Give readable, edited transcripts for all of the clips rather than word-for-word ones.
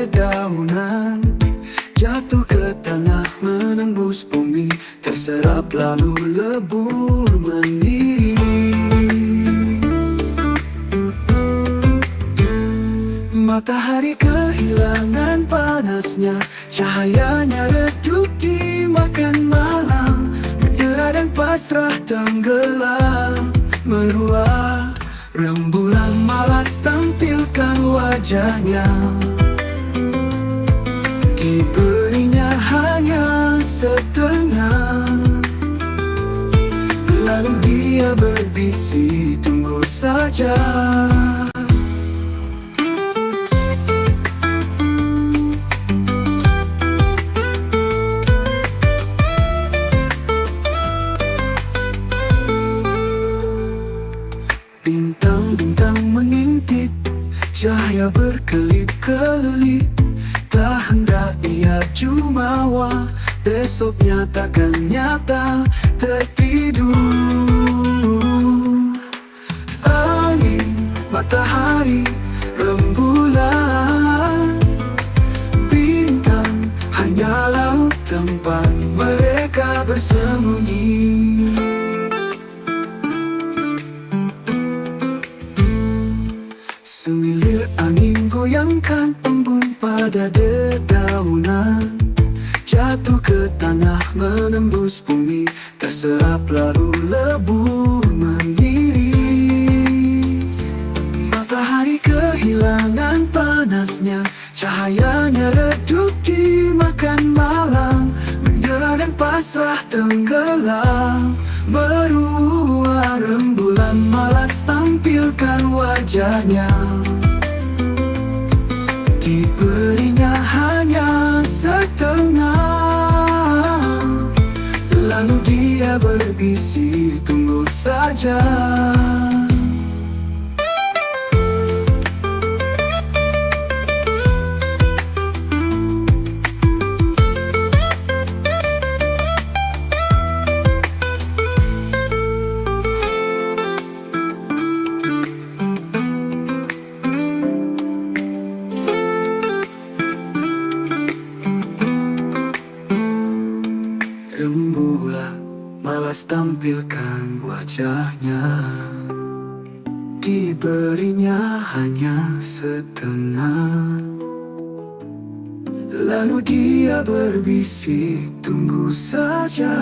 dedaunan, jatuh ke tanah menembus bumi, terserap lalu lebur mengiris. Matahari kehilangan panasnya, cahayanya redup dimakan malam, mendera dan pasrah tenggelam meruah. Rembulan malas tampilkan wajahnya, diberinya hanya setengah. Lalu dia berbisik, tunggu saja. Bintang-bintang mengintip, cahaya berkelip-kelip. Tak hendak ia jumawa, besoknya takkan nyata tertidur. Angin, matahari, rembulan, bintang, hanya laut tempat mereka bersembunyi. Semilir angin goyangkan embun pada dedaunan, jatuh ke tanah menembus bumi, terserap lalu lebur mengiris. Matahari kehilangan panasnya, cahayanya redup dimakan malam, mendera dan pasrah tenggelam meruah. Rembulan malas tampilkan wajahnya, diberinya hanya setengah. Lalu dia berbisik, tunggu saja. Rembulan malas tampilkan wajahnya, diberinya hanya setengah. Lalu dia berbisik, tunggu saja.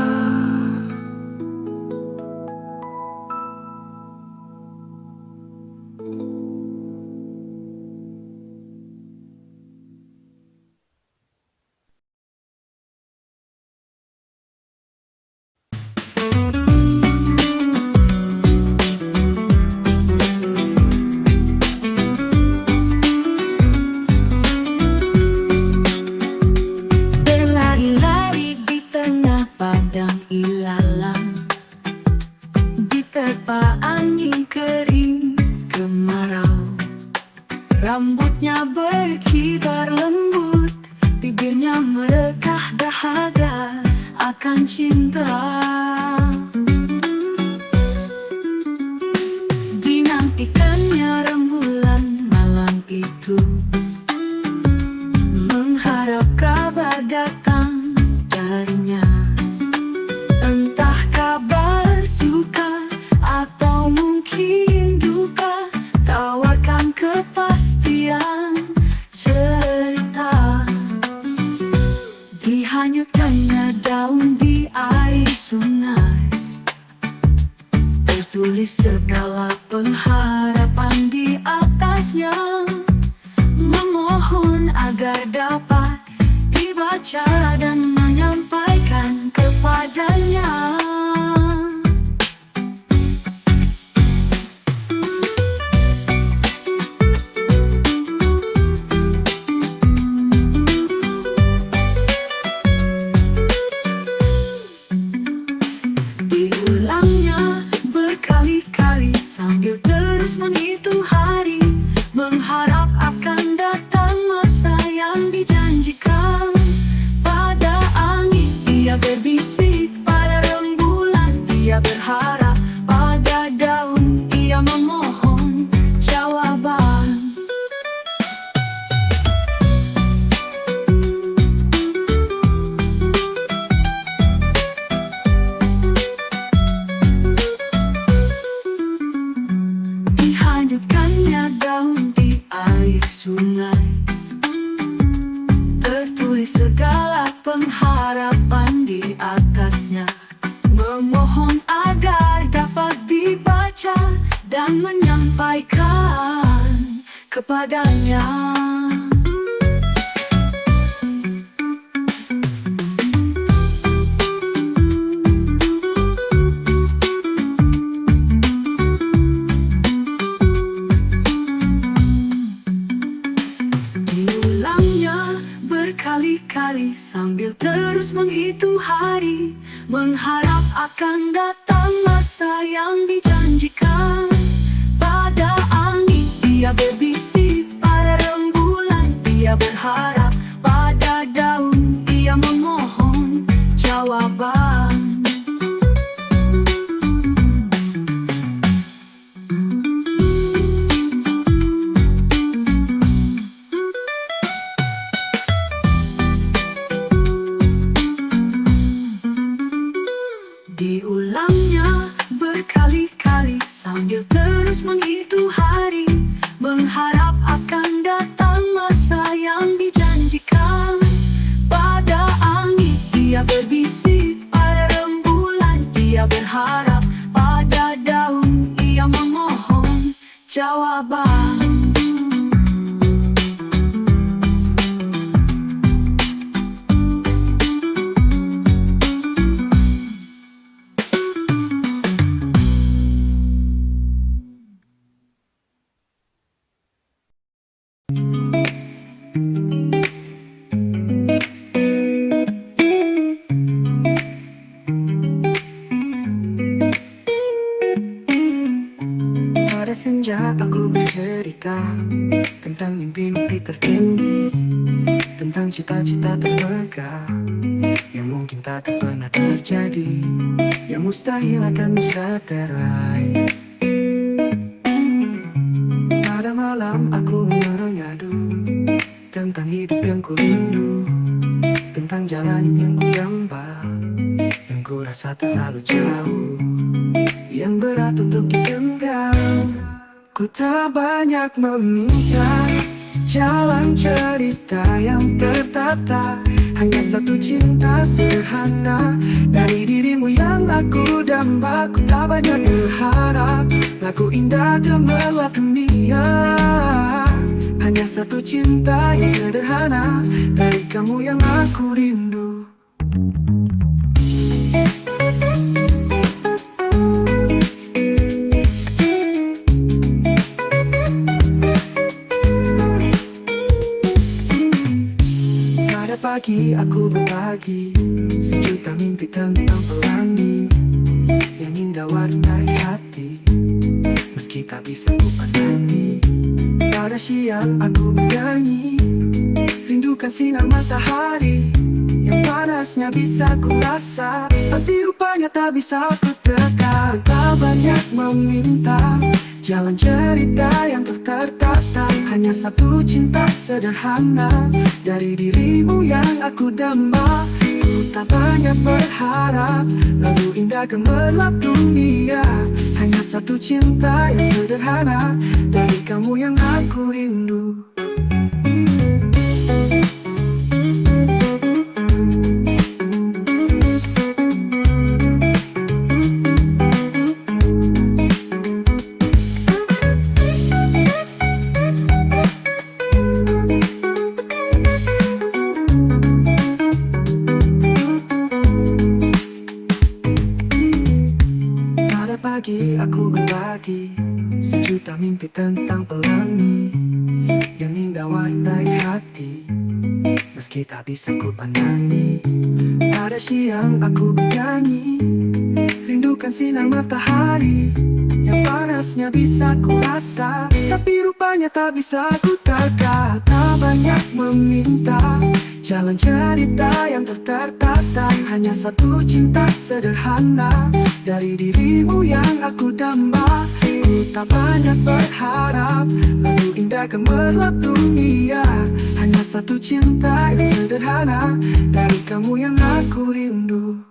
Angin kering kemarau, rambutnya berkibar lembut, bibirnya merekah dahaga akan cinta. Dinantikannya rembulan malam itu, mengharap kabar datang darinya. Entah kabar suka atau mungkin duka, tawarkan kepastian cerita. Dihanyutkannya daun di air sungai, tertulis segala pengharapan di atasnya, memohon agar dapat dibaca dan menyampaikan kepadanya. Diulangnya berkali-kali sambil terus menghitung hari, mengharap akan datang masa yang dijanjikan. Pada segala pengharapan di atasnya, memohon agar dapat dibaca dan menyampaikan kepadanya. Diulangnya berkali-kali sambil terus menghitung hari, mengharap akan datang masa yang dijanjikan. Pada angin dia berbisik, pada rembulan dia berharap, pada daun dia memohon jawaban. Diulangnya berkali-kali sambil terus menghitung hari, mengharap akan datang masa yang dijanjikan. Pada angin dia berbisik, pada rembulan dia berharap, pada daun ia memohon jawaban. Pada senja aku bercerita tentang mimpi-mimpi tertinggi, tentang cita-cita termegah yang mungkin takkan pernah terjadi, yang mustahil akan bisa teraih. Pada malam aku merengadu tentang hidup yang ku rindu, tentang jalan yang ku damba, yang ku rasa terlalu jauh, yang berat untuk digenggam. Ku tak banyak meminta jalan cerita yang tertata, hanya satu cinta sederhana dari dirimu yang aku damba. Ku tak banyak berharap lagu indah gemerlap dunia, hanya satu cinta yang sederhana dari kamu yang aku rindu. Pagi aku berbagi sejuta mimpi tentang pelangi yang indah warnai hati, meski tak bisa ku pandangi. Pada siang aku bernyanyi, rindukan sinar matahari yang panasnya bisa ku rasa, tapi rupanya tak bisa ku teka. Tak banyak meminta jalan cerita yang tertata, hanya satu cinta sederhana dari dirimu yang aku damba. Ku tak banyak berharap lagu indah gemerlap dunia, hanya satu cinta yang sederhana dari kamu yang aku rindu. Pagi aku berbagi sejuta mimpi tentang pelangi yang indah warnai hati, meski tak bisa ku pandangi. Pada siang aku bernyanyi, rindukan sinar matahari yang panasnya bisa ku rasa, tapi rupanya tak bisa ku teka. Tak banyak meminta jalan cerita yang tertata, hanya satu cinta sederhana dari dirimu yang aku damba. Ku tak banyak berharap lagu indah gemerlap dunia, hanya satu cinta yang sederhana dari kamu yang aku rindu.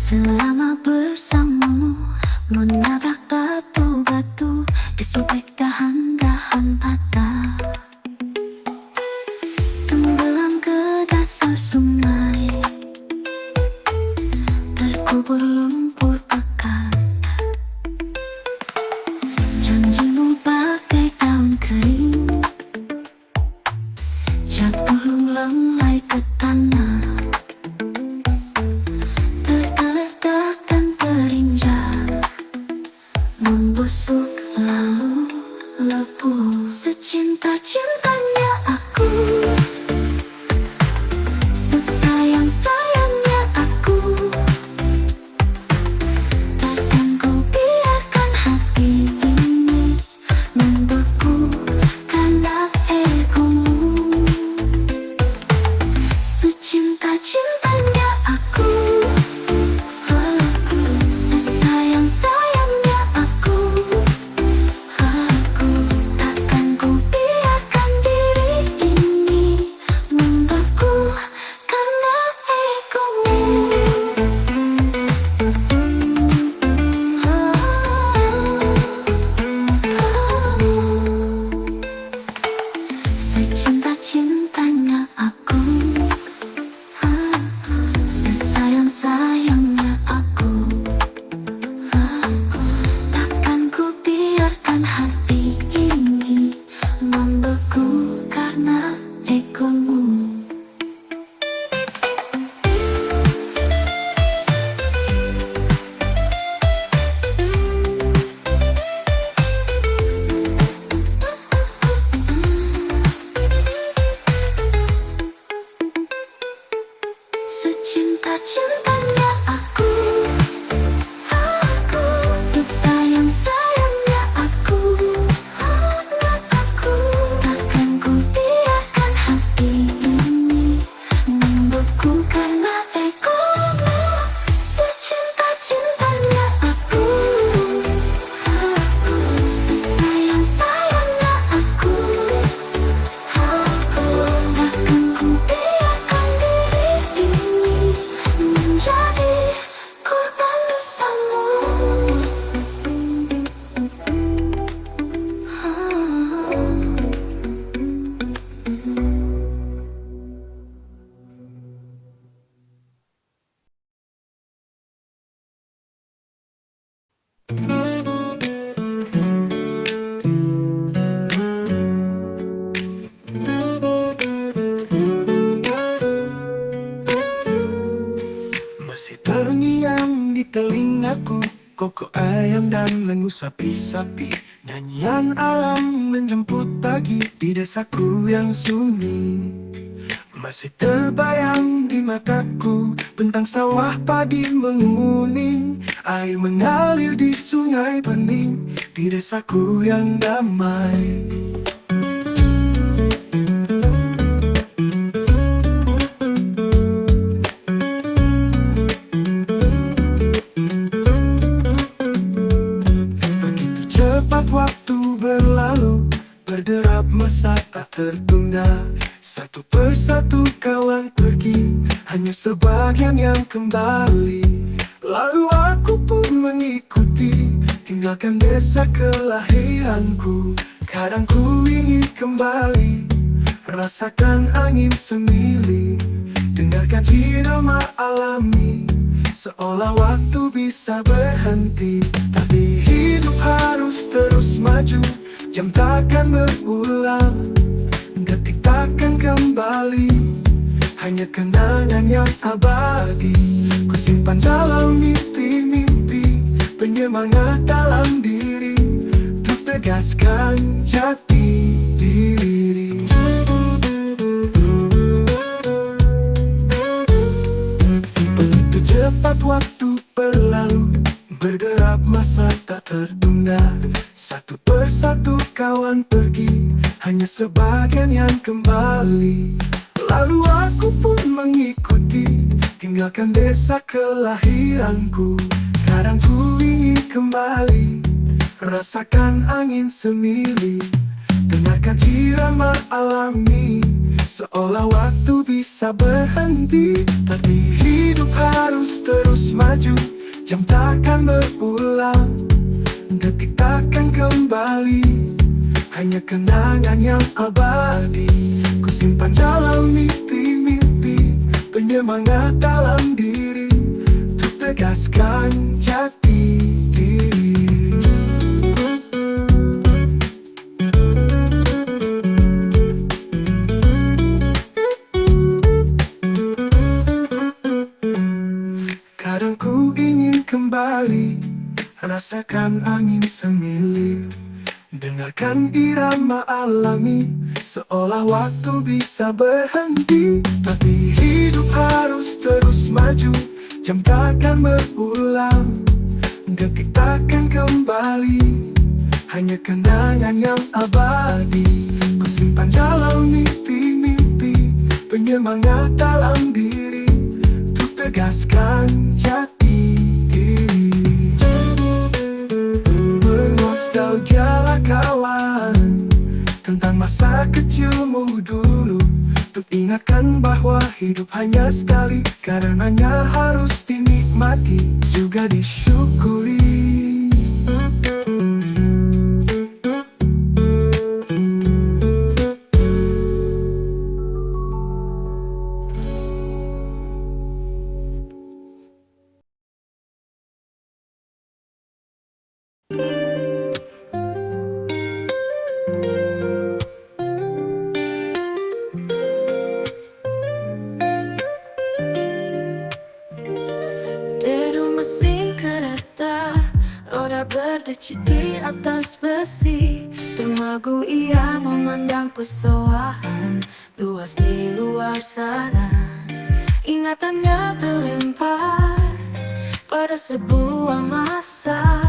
Selama bersamamu menabrak batu-batu di sobek dahan-dahan patah, tenggelam ke dasar sungai, terkubur lumpur pekat. Janjimu bagai daun kering jatuh lunglai ke tanah, tergeletak dan terinjak, membusuk lalu lepuh. Secinta-cintanya aku, sesayang-sayangnya aku, takkan ku biarkan hati ini membeku karena egomu. Secinta-cintanya aku, sesayang-sayangnya aku, takkan ku biarkan diri ini membeku karena egomu. Secinta-cintanya aku, sesayang-sayangnya aku, takkan ku biarkan hati ini membeku karena egomu. Secinta-cintanya aku, sesayang-sayangnya aku, takkan ku biarkan hati ini membeku karena egomu. Secinta-cintanya aku, sesayang-sayangnya aku, takkan ku biarkan diri ini menjadi korban dustamu. Masih terngiang di telingaku koko ayam dan lengu sapi-sapi. Nyanyian alam menjemput pagi di desaku yang sunyi. Masih terbayang di mataku bentang sawah padi menguning, air mengalir di sungai bening di desaku yang damai. Begitu cepat waktu berlalu, berderap masa tak tertunda. Satu persatu kawan pergi, hanya sebagian yang kembali. Lalu aku pun mengikuti, tinggalkan desa kelahiranku. Kadang ku ingin kembali, rasakan angin semili, dengarkan irama alami, seolah waktu bisa berhenti. Tapi hidup harus terus maju, jam takkan berulang, detik takkan kembali, hanya kenangan yang abadi. Ku simpan dalam mimpi-mimpi, penyemangat dalam diri, untuk tegaskan jati diri. Begitu cepat waktu berlalu, berderap masa tak tertunda. Satu persatu kawan pergi, hanya sebagian yang kembali. Lalu aku pun mengikuti, tinggalkan desa kelahiranku. Kadang ku ingin kembali, rasakan angin semili, dengarkan irama alami, seolah waktu bisa berhenti. Tapi hidup harus terus maju, maju, jam takkan berulang, detik takkan kembali, hanya kenangan yang abadi. Ku simpan dalam mimpi-mimpi, penyemangat dalam diri, untuk tegaskan jati diri. Kadang ku ingin kembali, rasakan angin semilir, dengarkan irama alami, seolah waktu bisa berhenti. Tapi hidup harus terus maju, jam takkan berulang, detik takkan kembali, hanya kenangan yang abadi. Ku simpan dalam mimpi-mimpi, penyemangat dalam diri, untuk tegaskan jati diri. Bernostalgialah kawan, tentang masa kecilmu dulu, untuk ingatkan bahwa hidup hanya sekali, karenanya harus dinikmati, juga disyukuri. Deru mesin kereta, roda berdecit di atas besi. Termagu ia memandang pesoahan luas di luar sana. Ingatannya terlempar pada sebuah masa,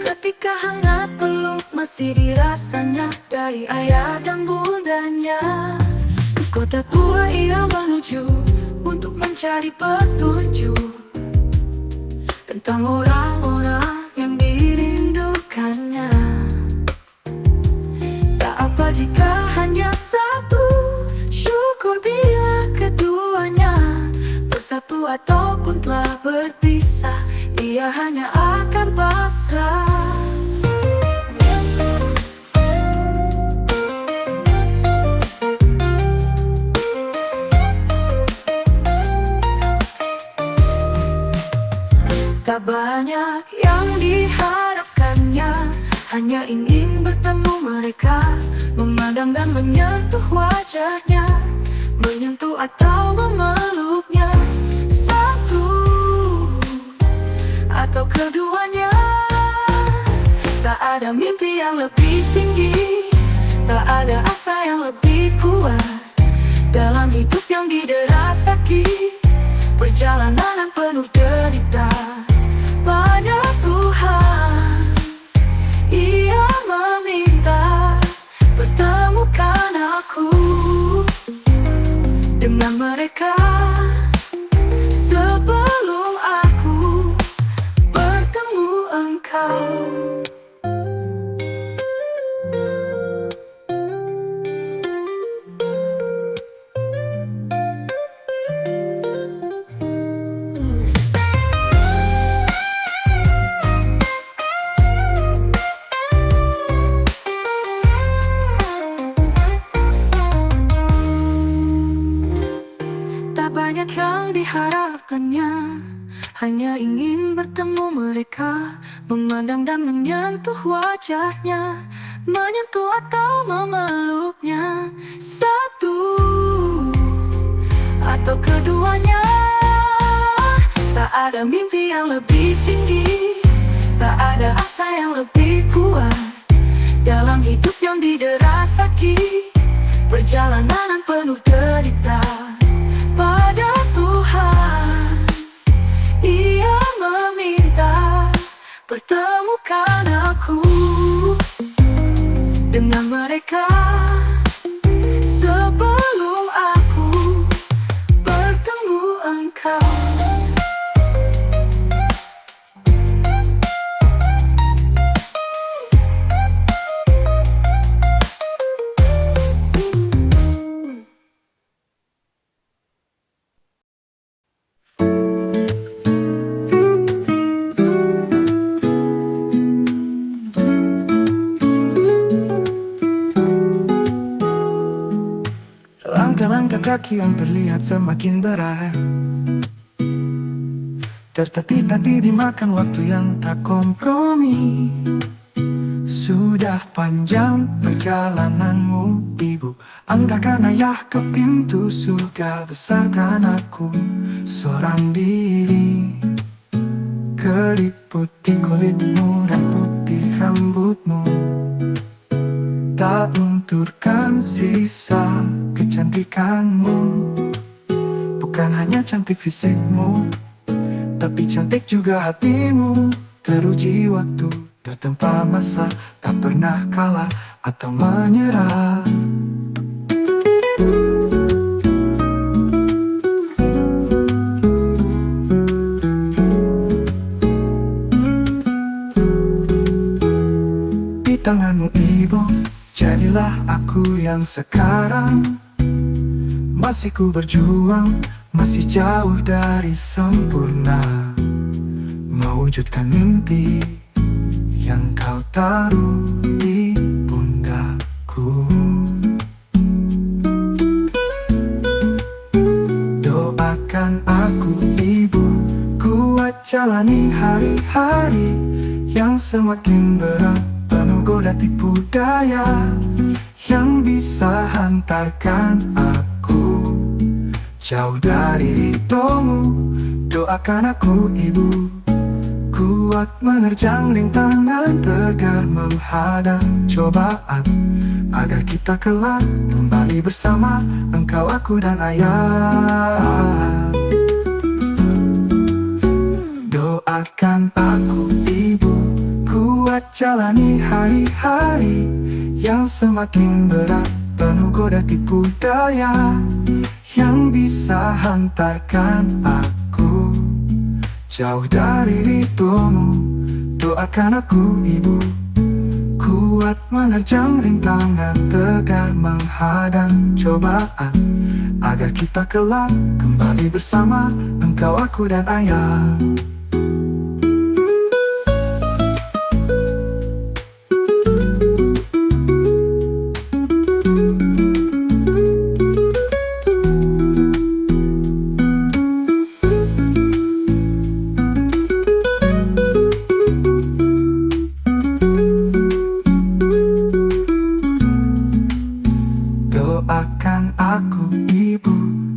ketika hangat peluk masih dirasanya dari ayah dan bundanya. Ke kota tua ia menuju untuk mencari petunjuk tentang orang-orang yang dirindukannya. Tak apa jika hanya satu, syukur bila keduanya bersatu ataupun telah berpisah, ia hanya akan pasrah. Tak banyak yang diharapkannya, hanya ingin bertemu mereka, memandang dan menyentuh wajahnya, menyentuh atau memeluknya. Satu atau keduanya. Tak ada mimpi yang lebih tinggi, tak ada asa yang lebih kuat dalam hidup yang didera sakit, perjalanan yang penuh derita. Pada Tuhan ia meminta, pertemukan aku dengan mereka sebelum aku bertemu engkau. Banyak yang diharapkannya, hanya ingin bertemu mereka, memandang dan menyentuh wajahnya, menyentuh atau memeluknya. Satu atau keduanya. Tak ada mimpi yang lebih tinggi, tak ada asa yang lebih kuat dalam hidup yang didera sakit, perjalanan yang penuh derita. Pada Tuhan ia meminta, pertemukan aku dengan mereka sebelum aku bertemu engkau. kaki yang terlihat semakin berat, tertatih-tatih dimakan waktu yang tak kompromi. Sudah panjang perjalananmu, Ibu. Anggarkan ayah ke pintu surga, besarkan aku seorang diri. Keriput di kulitmu dan putih rambutmu tak lunturkan sisa kecantikanmu. Bukan hanya cantik fisikmu, tapi cantik juga hatimu. Teruji waktu, tertempa masa, tak pernah kalah atau menyerah. Di tanganmu, Ibu, jadilah aku yang sekarang. Masih ku berjuang, masih jauh dari sempurna, mewujudkan mimpi yang kau taruh di pundakku. Doakan aku, Ibu, kuat jalani hari-hari yang semakin berat, penuh goda tipu daya yang bisa hantarkan aku jauh dari ridhomu. Doakan aku, Ibu, kuat menerjang rintangan, tegar menghadang cobaan, agar kita kelak kembali bersama, engkau, aku, dan ayah. Doakan aku, Ibu, kuat jalani hari-hari yang semakin berat, penuh goda tipu daya yang bisa hantarkan aku jauh dari ridhomu. Doakan aku, Ibu, kuat menerjang rintangan, tegar menghadang cobaan, agar kita kelak kembali bersama, engkau, aku, dan ayah. Doakan aku, Ibu,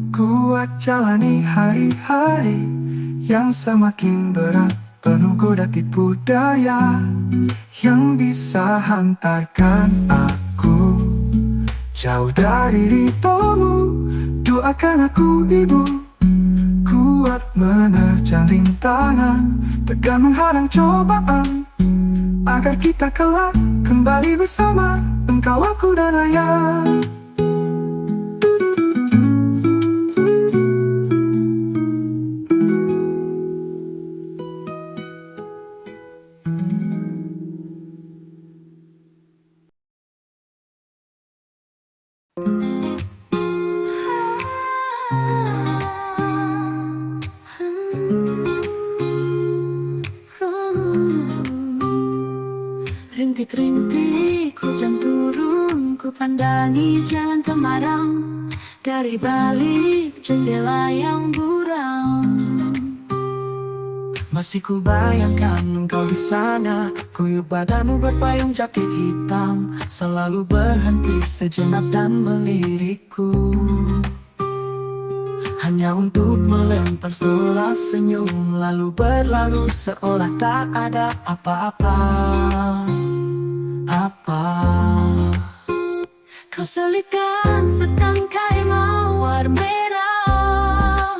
kuat jalani hari-hari yang semakin berat, penuh goda tipu daya yang bisa hantarkan aku jauh dari ridhomu. Doakan aku, Ibu, kuat menerjang rintangan, tegar menghadang cobaan, agar kita kelak kembali bersama, engkau, aku, dan ayah. Rintik-rintik hujan turun, ku pandangi jalan Temarang dari balik jendela yang buram. Masih ku bayangkan engkau di sana, kuyup badanmu berpayung jaket hitam, selalu berhenti sejenak dan melirikku, hanya untuk melempar seolah senyum, lalu berlalu seolah tak ada apa-apa. Kau selipkan setangkai mawar merah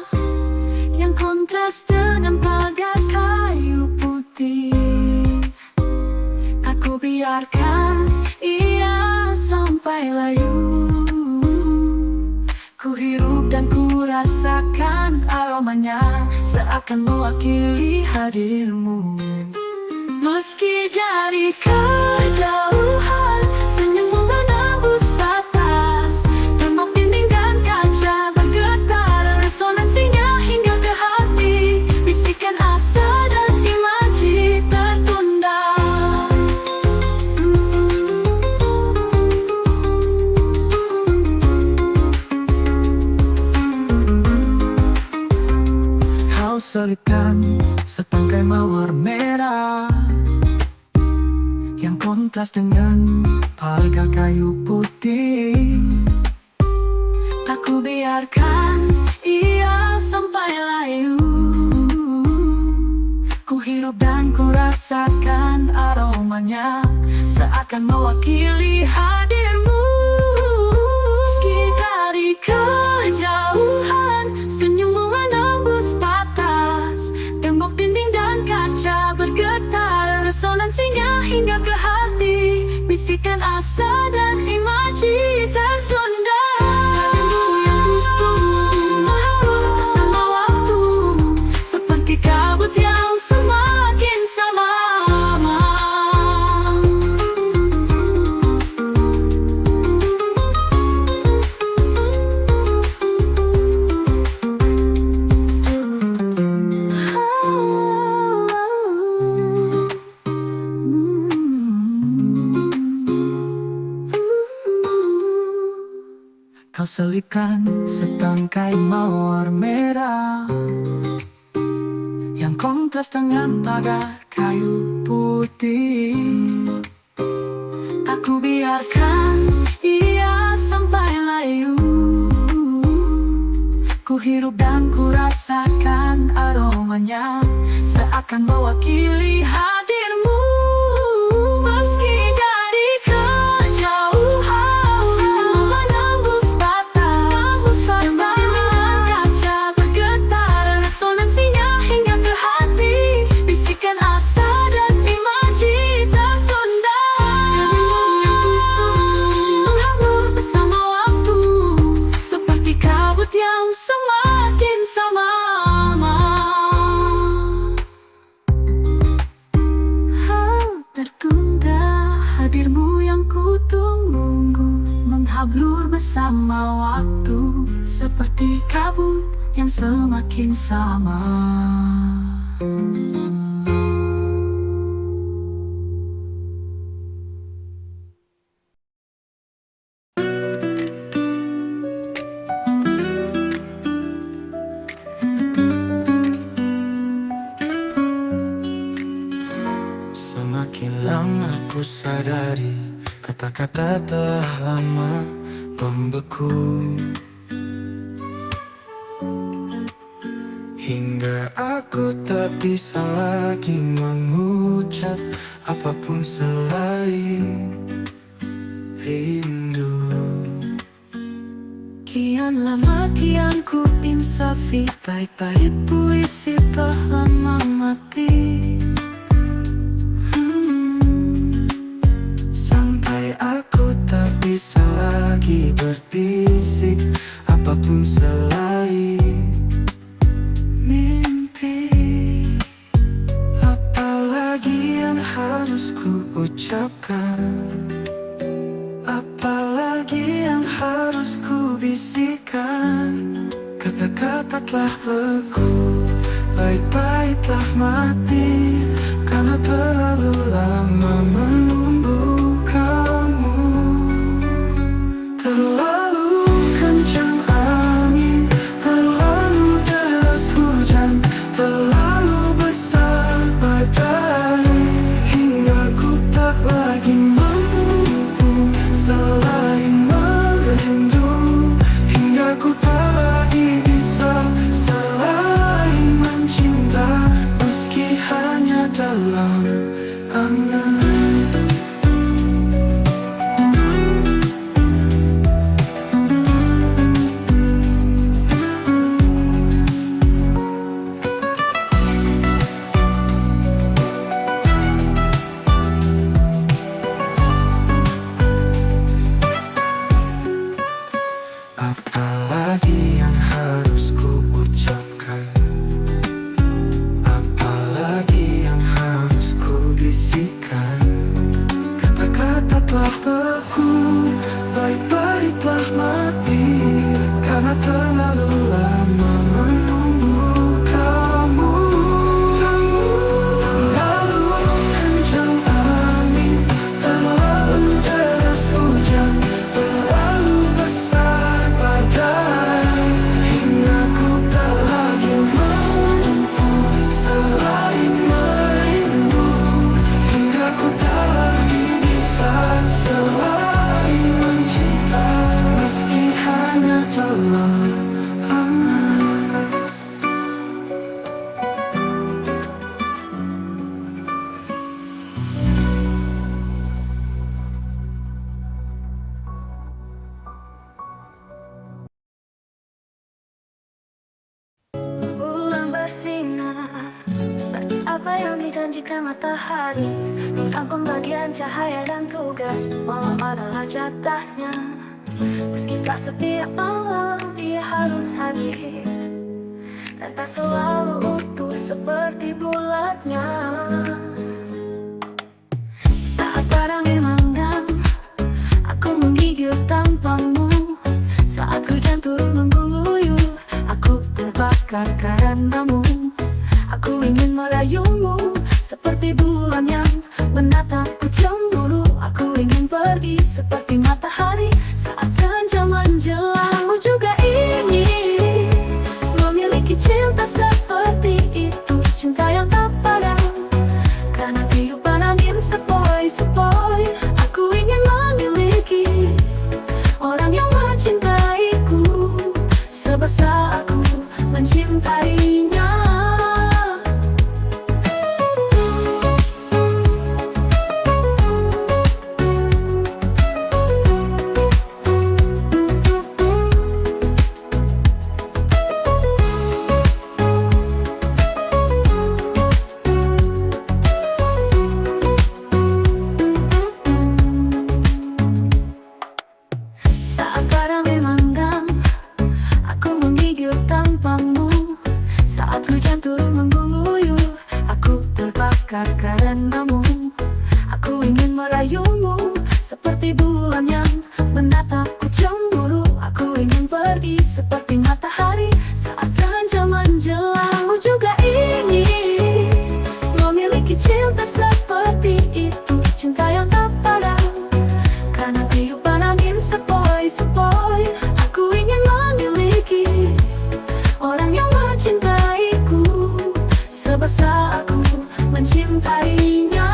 yang kontras dengan pagar kayu putih. Aku biarkan ia sampai layu, ku hirup dan ku rasakan aromanya, seakan mewakili hadirmu. Meski dari kejauhan, senyummu menembus batas, tembok dinding dan kaca bergetar, resonansinya hingga ke hati, bisikan asa dan imaji tertunda. selipkan setangkai mawar merah yang kontras dengan palga kayu putih. Tak ku biarkan ia sampai layu. Ku hirup dan ku rasakan aromanya, seakan mewakili hadirmu. Meski dari kejauhan, senyummu menembus batas. Tembok, dinding, dan kaca bergetar, resonansinya hingga ke hati. Bisikan asa dan imaji tertunda. Hatimu yang kutunggu menghambur bersama waktu, seperti kabut yang semakin sama. Kau selipkan setangkai mawar merah yang kontras dengan pagar kayu putih. Tak ku biarkan ia sampai layu. Ku hirup dan ku rasakan aromanya, seakan mewakili hadirmu. Meski dari kejauhan, senyummu menembus batas. Tembak, dinding, kaca bergetar, resonansinya hingga ke hati. Bisikan asa dan imaji tertunda. Dirimu yang kutunggu menghambur bersama waktu, seperti kabut yang semakin sama. Tertunda, hadirmu yang kutunggu menghablur bersama waktu, seperti kabut yang semakin sama. Semakin lama ku sadari, kata-kata telah lama membeku, hingga aku tak bisa lagi mengucap apapun selain rindu. Kian lama kian ku insafi, baik-baik puisi telah mati. Sampai aku tak bisa lagi berbisik apapun selain mimpi. Apalagi yang harus ku ucapkan, apalagi yang harus ku bisikan. Kata-kata telah beku, baik-baik telah mati, karena terlalu lama menunggu kamu. Terlalu kencang angin, terlalu deras hujan, terlalu besar badai, hingga ku tak lagi mampu selain merindu. Hingga ku tak lagi bisa selain mencinta. Meski apa yang dijanjikan matahari, bukan pembagian cahaya dan tugas. Malam adalah jatahnya, meski tak setiap malam dia harus hadir, dan tak selalu utuh seperti bulatnya. Saat perangi manggang, aku menggigil tampangmu. Saat hujan turun mengguyur, aku terbakar karenamu. Aku ingin merayumu seperti bulan yang menatapku cemburu. Aku ingin pergi seperti matahari saat senja menjelang. Aku juga ingin memiliki cinta seperti itu, cinta yang tak padam karena tiupan angin sepoi-sepoi. Aku ingin memiliki orang yang mencintaiku sebesar aku mencintainya. Saat perangi manggang, aku menggigil tampangmu. Saat hujan turun mengguyur, aku terbakar karenamu. Aku ingin merayumu seperti bulan yang menatapku cemburu. Aku ingin pergi seperti matahari saat senja menjelang. Aku juga ingin memiliki cinta seperti itu, cinta yang tak padam karena tiupan angin sepoi-sepoi. Aku ingin memiliki orang yang mencintaiku sebesar aku mencintainya.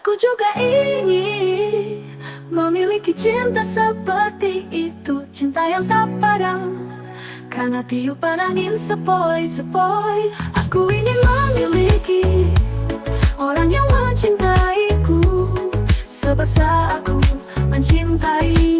Aku juga ingin memiliki cinta seperti itu, cinta yang tak padam karena tiupan angin sepoi-sepoi. Aku ingin memiliki orang yang mencintaiku sebesar aku mencintai.